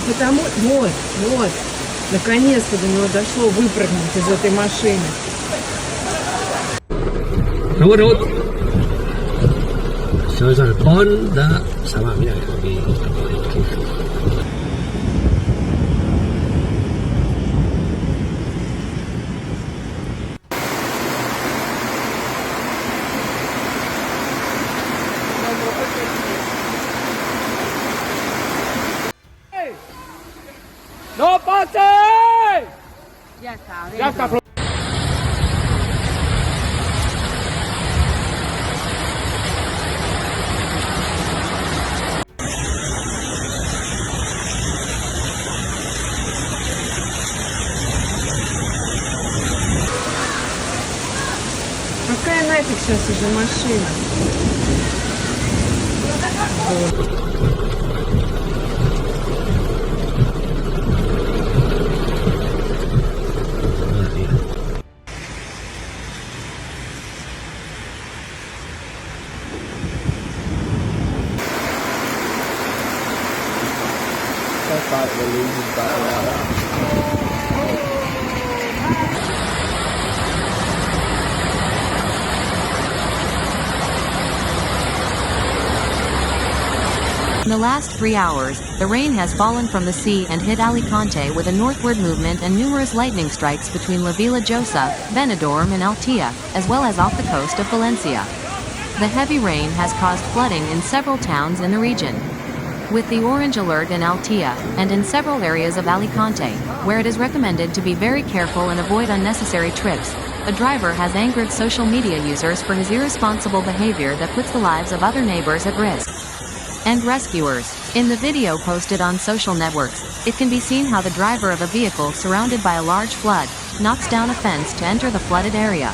Потому вот, наконец-то до него дошло выпрыгнуть из этой машины. northward. So it's on the pond đã sao mà biết vì No pase! Ya está, Ya está. Какая нафиг сейчас уже машина? In the last 3 hours, the rain has fallen from the sea and hit Alicante with a northward movement and numerous lightning strikes between La Vila Joiosa, Benidorm and Altea, as well as off the coast of Valencia. The heavy rain has caused flooding in several towns in the region. With the orange alert in Altea, and in several areas of Alicante, where it is recommended to be very careful and avoid unnecessary trips, a driver has angered social media users for his irresponsible behavior that puts the lives of other neighbors at risk. And rescuers. In the video posted on social networks, it can be seen how the driver of a vehicle surrounded by a large flood knocks down a fence to enter the flooded area.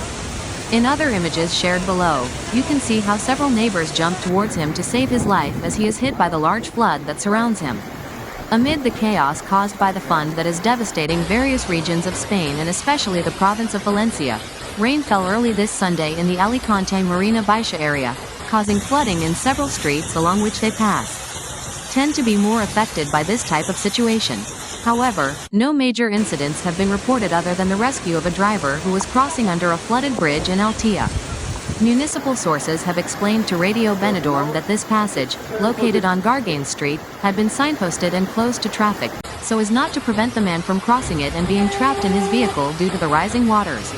In other images shared below, you can see how several neighbors jump towards him to save his life as he is hit by the large flood that surrounds him. Amid the chaos caused by the flood that is devastating various regions of Spain and especially the province of Valencia, rain fell early this Sunday in the Alicante Marina Baixa area, causing flooding in several streets along which they pass. Tend to be more affected by this type of situation. However, no major incidents have been reported other than the rescue of a driver who was crossing under a flooded bridge in Altea. Municipal sources have explained to Radio Benidorm that this passage, located on Gargain Street, had been signposted and closed to traffic, so as not to prevent the man from crossing it and being trapped in his vehicle due to the rising waters.